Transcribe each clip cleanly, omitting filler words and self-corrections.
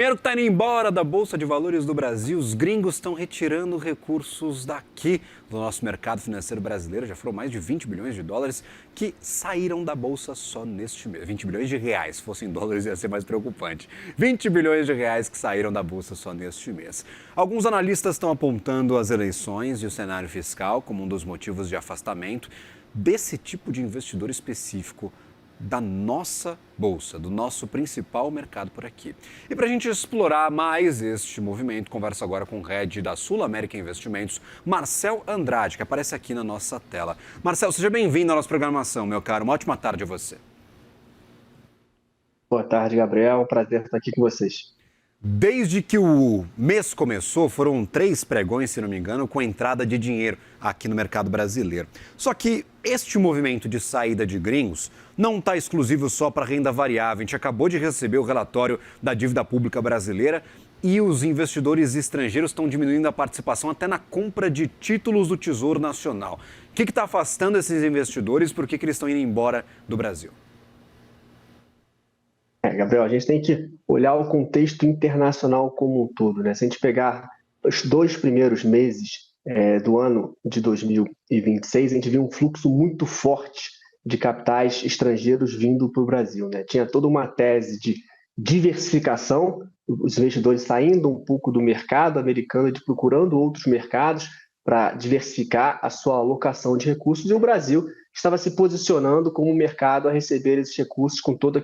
Dinheiro que está indo embora da Bolsa de Valores do Brasil, os gringos estão retirando recursos daqui do nosso mercado financeiro brasileiro. Já foram mais de 20 bilhões de dólares que saíram da Bolsa só neste mês. 20 bilhões de reais, se fossem dólares ia ser mais preocupante. 20 bilhões de reais que saíram da Bolsa só neste mês. Alguns analistas estão apontando as eleições e o cenário fiscal como um dos motivos de afastamento desse tipo de investidor específico da nossa bolsa, do nosso principal mercado por aqui. E para a gente explorar mais este movimento, converso agora com o head da Sul América Investimentos, Marcel Andrade, que aparece aqui na nossa tela. Marcel, seja bem-vindo à nossa programação, meu caro. Uma ótima tarde a você. Boa tarde, Gabriel. Prazer estar aqui com vocês. Desde que o mês começou, foram 3 pregões, se não me engano, com entrada de dinheiro aqui no mercado brasileiro. Só que este movimento de saída de gringos não está exclusivo só para renda variável. A gente acabou de receber o relatório da dívida pública brasileira e os investidores estrangeiros estão diminuindo a participação até na compra de títulos do Tesouro Nacional. O que está afastando esses investidores? Por que eles estão indo embora do Brasil? Gabriel, a gente tem que olhar o contexto internacional como um todo, né? Se a gente pegar os 2 primeiros meses do ano de 2026, a gente viu um fluxo muito forte de capitais estrangeiros vindo para o Brasil, né? Tinha toda uma tese de diversificação, os investidores saindo um pouco do mercado americano e procurando outros mercados para diversificar a sua alocação de recursos, e o Brasil estava se posicionando como um mercado a receber esses recursos com toda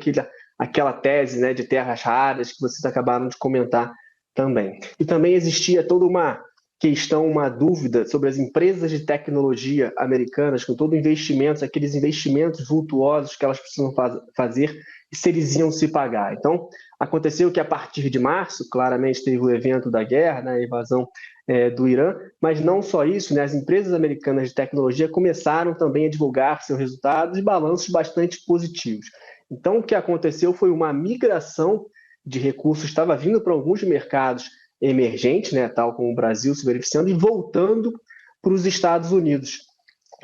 aquela tese, né, de terras raras que vocês acabaram de comentar também. E também existia toda uma questão, uma dúvida sobre as empresas de tecnologia americanas, com todo investimento, aqueles investimentos vultuosos que elas precisam fazer, e se eles iam se pagar. Então, aconteceu que a partir de março, claramente teve o evento da guerra, né, a invasão do Irã, mas não só isso, né, as empresas americanas de tecnologia começaram também a divulgar seus resultados e balanços bastante positivos. Então, o que aconteceu foi uma migração de recursos, estava vindo para alguns mercados emergentes, né, tal como o Brasil se beneficiando, e voltando para os Estados Unidos,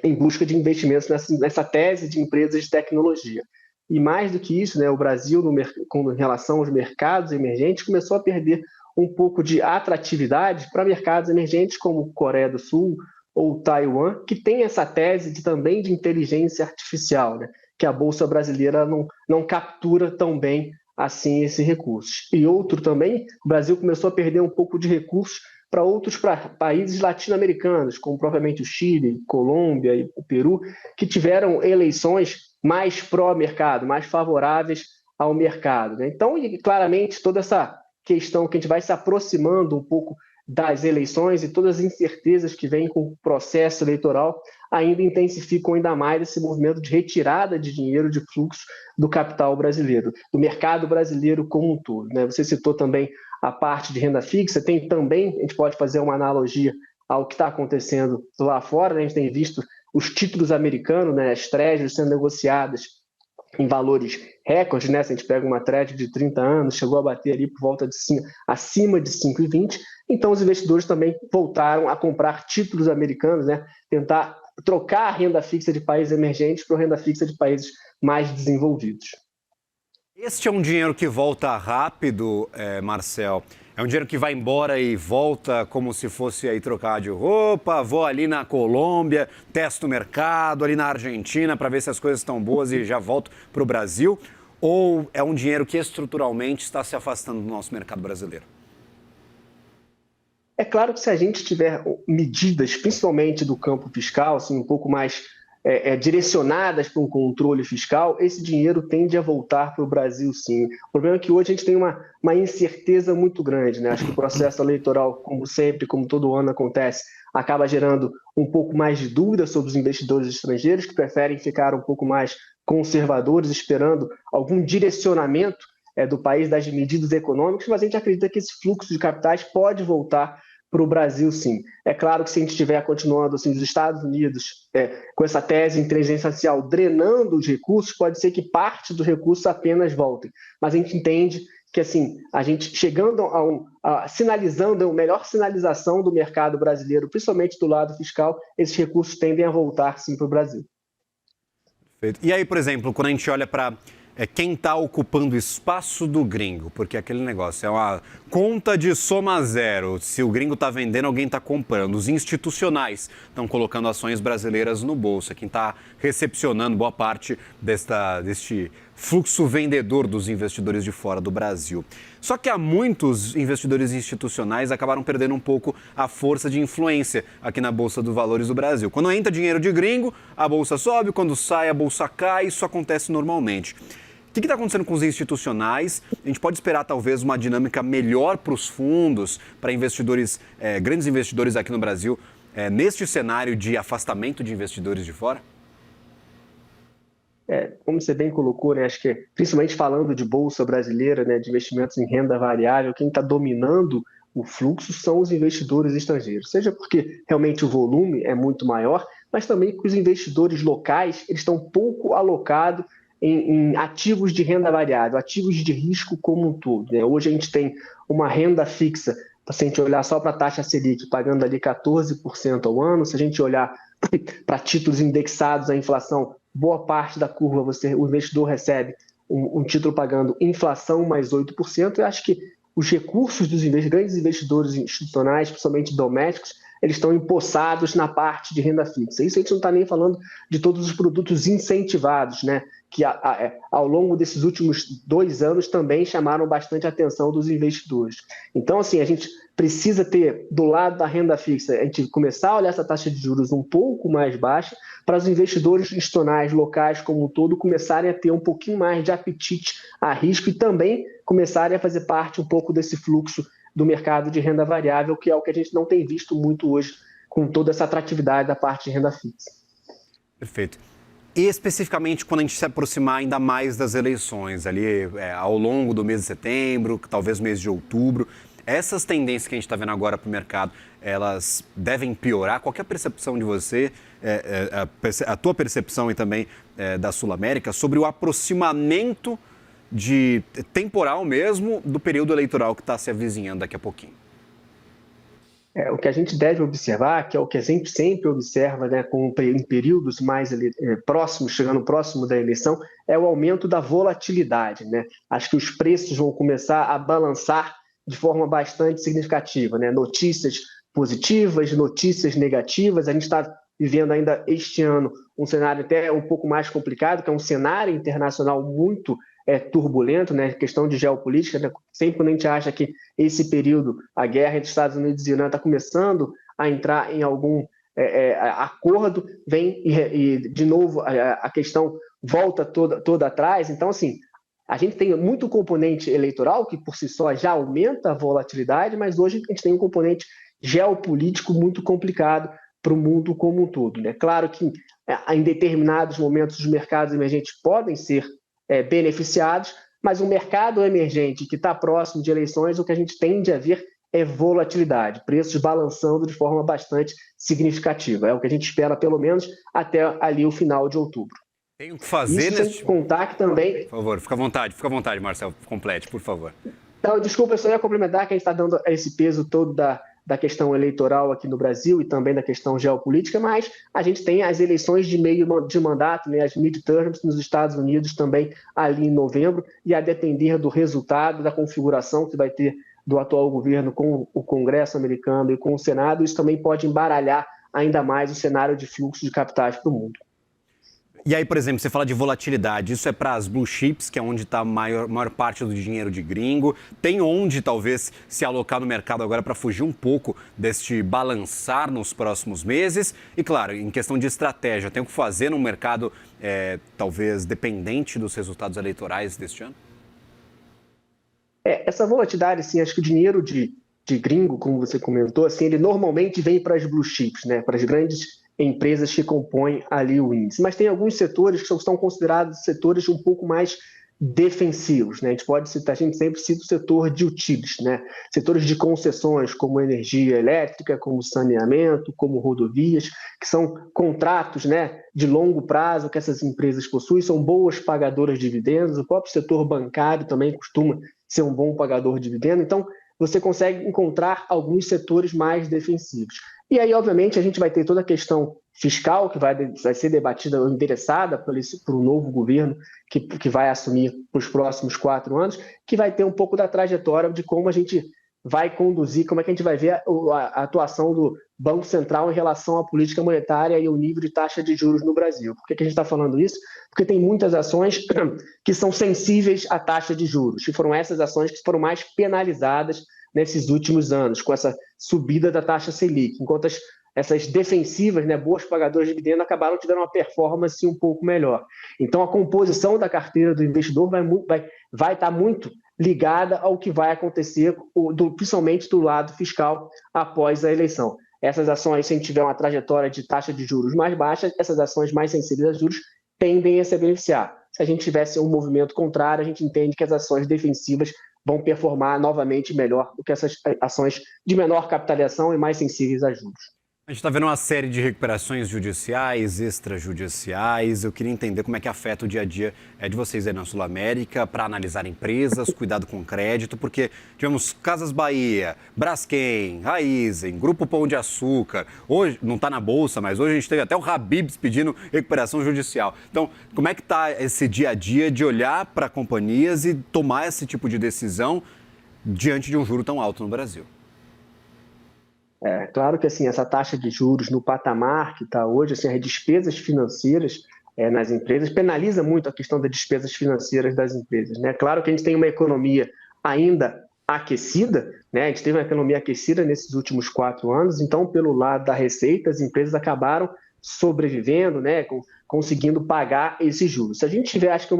em busca de investimentos nessa tese de empresas de tecnologia. E mais do que isso, né, o Brasil, com relação aos mercados emergentes, começou a perder um pouco de atratividade para mercados emergentes como Coreia do Sul ou Taiwan, que tem essa tese também de inteligência artificial, né, que a Bolsa Brasileira não captura tão bem assim esse recurso. E outro também, o Brasil começou a perder um pouco de recursos para outros países latino-americanos, como propriamente o Chile, Colômbia e o Peru, que tiveram eleições mais pró-mercado, mais favoráveis ao mercado, né? Então, claramente, toda essa questão que a gente vai se aproximando um pouco das eleições e todas as incertezas que vêm com o processo eleitoral ainda intensificam ainda mais esse movimento de retirada de dinheiro, de fluxo do capital brasileiro, do mercado brasileiro como um todo, né? Você citou também a parte de renda fixa, tem também, a gente pode fazer uma analogia ao que está acontecendo lá fora, né? A gente tem visto os títulos americanos, né, as treasuries sendo negociadas em valores recordes, né? Se a gente pega uma treasury de 30 anos, chegou a bater ali por volta de acima de 5,20, então os investidores também voltaram a comprar títulos americanos, né? Tentar trocar a renda fixa de países emergentes para a renda fixa de países mais desenvolvidos. Este é um dinheiro que volta rápido, Marcel? É um dinheiro que vai embora e volta como se fosse aí trocar de roupa? Vou ali na Colômbia, testo o mercado, ali na Argentina para ver se as coisas estão boas e já volto para o Brasil? Ou é um dinheiro que estruturalmente está se afastando do nosso mercado brasileiro? É claro que se a gente tiver medidas, principalmente do campo fiscal, assim, um pouco mais direcionadas para um controle fiscal, esse dinheiro tende a voltar para o Brasil, sim. O problema é que hoje a gente tem uma incerteza muito grande, né? Acho que o processo eleitoral, como sempre, como todo ano acontece, acaba gerando um pouco mais de dúvida sobre os investidores estrangeiros, que preferem ficar um pouco mais conservadores, esperando algum direcionamento do país, das medidas econômicas, mas a gente acredita que esse fluxo de capitais pode voltar para o Brasil, sim. É claro que se a gente estiver continuando assim, os Estados Unidos com essa tese de inteligência artificial drenando os recursos, pode ser que parte dos recursos apenas voltem. Mas a gente entende que assim, a gente chegando sinalizando a melhor sinalização do mercado brasileiro, principalmente do lado fiscal, esses recursos tendem a voltar sim para o Brasil. Perfeito. E aí, por exemplo, quando a gente olha para é quem está ocupando o espaço do gringo, porque aquele negócio é uma conta de soma zero. Se o gringo está vendendo, alguém está comprando. Os institucionais estão colocando ações brasileiras no bolso. Quem está recepcionando boa parte deste fluxo vendedor dos investidores de fora do Brasil. Só que há muitos investidores institucionais acabaram perdendo um pouco a força de influência aqui na Bolsa de Valores do Brasil. Quando entra dinheiro de gringo, a bolsa sobe, quando sai, a bolsa cai, isso acontece normalmente. O que está acontecendo com os institucionais? A gente pode esperar talvez uma dinâmica melhor para os fundos, para investidores, grandes investidores aqui no Brasil, neste cenário de afastamento de investidores de fora? Como você bem colocou, né, acho que principalmente falando de bolsa brasileira, né, de investimentos em renda variável, quem está dominando o fluxo são os investidores estrangeiros, seja porque realmente o volume é muito maior, mas também que os investidores locais eles estão pouco alocados em ativos de renda variável, ativos de risco como um todo, né? Hoje a gente tem uma renda fixa, se a gente olhar só para a taxa Selic, pagando ali 14% ao ano, se a gente olhar para títulos indexados à inflação, boa parte da curva o investidor recebe um título pagando inflação mais 8%. Eu acho que os recursos dos grandes investidores institucionais, principalmente domésticos, eles estão empossados na parte de renda fixa. Isso a gente não está nem falando de todos os produtos incentivados, né, que ao longo desses últimos 2 anos também chamaram bastante a atenção dos investidores. Então, assim, a gente precisa ter, do lado da renda fixa, a gente começar a olhar essa taxa de juros um pouco mais baixa, para os investidores institucionais locais como um todo começarem a ter um pouquinho mais de apetite a risco e também começarem a fazer parte um pouco desse fluxo do mercado de renda variável, que é o que a gente não tem visto muito hoje com toda essa atratividade da parte de renda fixa. Perfeito. E especificamente quando a gente se aproximar ainda mais das eleições, ali ao longo do mês de setembro, talvez mês de outubro, essas tendências que a gente está vendo agora para o mercado, elas devem piorar? Qual que é a percepção de você, a tua percepção e também da Sul América sobre o aproximamento temporal mesmo do período eleitoral que está se avizinhando daqui a pouquinho? O que a gente deve observar, que é o que a gente sempre observa, né, em períodos mais próximos, chegando próximo da eleição, é o aumento da volatilidade, né? Acho que os preços vão começar a balançar de forma bastante significativa, né? Notícias positivas, notícias negativas. A gente está vivendo ainda este ano um cenário até um pouco mais complicado, que é um cenário internacional muito turbulento, né? Questão de geopolítica, né? Sempre quando a gente acha que esse período, a guerra entre Estados Unidos e Irã está começando a entrar em algum acordo, vem e de novo a questão volta toda atrás. Então, assim, a gente tem muito componente eleitoral, que por si só já aumenta a volatilidade, mas hoje a gente tem um componente geopolítico muito complicado para o mundo como um todo, né? Claro que em determinados momentos os mercados emergentes podem ser beneficiados, mas o mercado emergente que está próximo de eleições, o que a gente tende a ver é volatilidade, preços balançando de forma bastante significativa. É o que a gente espera, pelo menos, até ali o final de outubro. Tem o que fazer isso sem contar que também... Por favor, fica à vontade, Marcelo, complete, por favor. Então, desculpa, eu só ia complementar que a gente está dando esse peso todo da questão eleitoral aqui no Brasil e também da questão geopolítica, mas a gente tem as eleições de meio de mandato, né, as midterms nos Estados Unidos também ali em novembro, e a depender do resultado, da configuração que vai ter do atual governo com o Congresso americano e com o Senado, isso também pode embaralhar ainda mais o cenário de fluxo de capitais para o mundo. E aí, por exemplo, você fala de volatilidade, isso é para as blue chips, que é onde está a maior parte do dinheiro de gringo. Tem onde, talvez, se alocar no mercado agora para fugir um pouco deste balançar nos próximos meses. E, claro, em questão de estratégia, tem o que fazer no mercado, talvez, dependente dos resultados eleitorais deste ano? Essa volatilidade, assim, acho que o dinheiro de gringo, como você comentou, assim, ele normalmente vem para as blue chips, né, para as grandes empresas que compõem ali o índice. Mas tem alguns setores que são considerados setores um pouco mais defensivos, né? A gente pode citar, a gente sempre cita o setor de utilities, né? Setores de concessões como energia elétrica, como saneamento, como rodovias, que são contratos, né, de longo prazo que essas empresas possuem, são boas pagadoras de dividendos. O próprio setor bancário também costuma ser um bom pagador de dividendos. Então, você consegue encontrar alguns setores mais defensivos. E aí, obviamente, a gente vai ter toda a questão fiscal que vai ser debatida ou endereçada por um novo governo que vai assumir os próximos 4 anos, que vai ter um pouco da trajetória de como a gente vai conduzir, como é que a gente vai ver a atuação do Banco Central em relação à política monetária e o nível de taxa de juros no Brasil. Por que a gente está falando isso? Porque tem muitas ações que são sensíveis à taxa de juros, e foram essas ações que foram mais penalizadas nesses últimos anos, com essa subida da taxa Selic, enquanto essas defensivas, né, boas pagadoras de dividendo, tiveram uma performance um pouco melhor. Então, a composição da carteira do investidor vai estar muito ligada ao que vai acontecer, principalmente do lado fiscal, após a eleição. Essas ações, se a gente tiver uma trajetória de taxa de juros mais baixa, essas ações mais sensíveis a juros tendem a se beneficiar. Se a gente tivesse um movimento contrário, a gente entende que as ações defensivas vão performar novamente melhor do que essas ações de menor capitalização e mais sensíveis a juros. A gente está vendo uma série de recuperações judiciais, extrajudiciais. Eu queria entender como é que afeta o dia a dia de vocês aí na Sul América para analisar empresas, cuidado com crédito, porque tivemos Casas Bahia, Braskem, Raízen, Grupo Pão de Açúcar. Hoje, não está na Bolsa, mas hoje a gente teve até o Habib's pedindo recuperação judicial. Então, como é que está esse dia a dia de olhar para companhias e tomar esse tipo de decisão diante de um juro tão alto no Brasil? Claro que assim, essa taxa de juros no patamar que está hoje, assim, as despesas financeiras nas empresas, penaliza muito a questão das despesas financeiras das empresas, né? Claro que a gente tem uma economia ainda aquecida, né? A gente teve uma economia aquecida nesses últimos 4 anos, então, pelo lado da receita, as empresas acabaram sobrevivendo, né? Conseguindo pagar esses juros. Se a gente tiver, acho que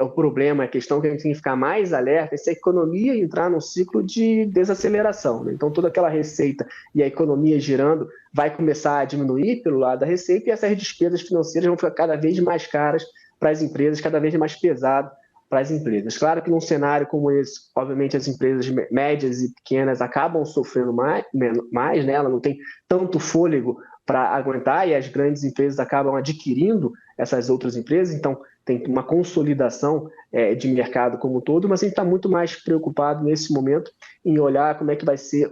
o problema, a questão que a gente tem que ficar mais alerta é se a economia entrar num ciclo de desaceleração, né? Então, toda aquela receita e a economia girando vai começar a diminuir pelo lado da receita e essas despesas financeiras vão ficar cada vez mais caras para as empresas, cada vez mais pesado para as empresas. Claro que num cenário como esse, obviamente as empresas médias e pequenas acabam sofrendo mais, né? Ela não tem tanto fôlego para aguentar e as grandes empresas acabam adquirindo essas outras empresas, então tem uma consolidação de mercado como um todo, mas a gente está muito mais preocupado nesse momento em olhar como é que vai ser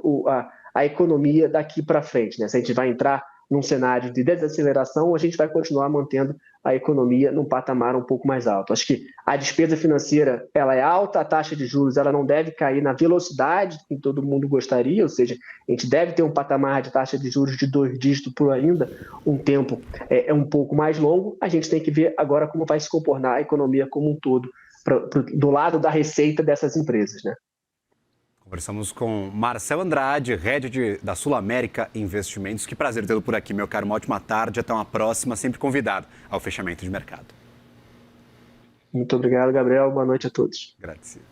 a economia daqui para frente, né? Se a gente vai entrar num cenário de desaceleração ou a gente vai continuar mantendo a economia num patamar um pouco mais alto. Acho que a despesa financeira ela é alta, a taxa de juros ela não deve cair na velocidade que todo mundo gostaria, ou seja, a gente deve ter um patamar de taxa de juros de 2 dígitos por ainda um tempo um pouco mais longo. A gente tem que ver agora como vai se comportar a economia como um todo do lado da receita dessas empresas, né? Conversamos com Marcel Andrade, head da Sul América Investimentos. Que prazer tê-lo por aqui, meu caro. Uma ótima tarde. Até uma próxima. Sempre convidado ao fechamento de mercado. Muito obrigado, Gabriel. Boa noite a todos. Agradecido.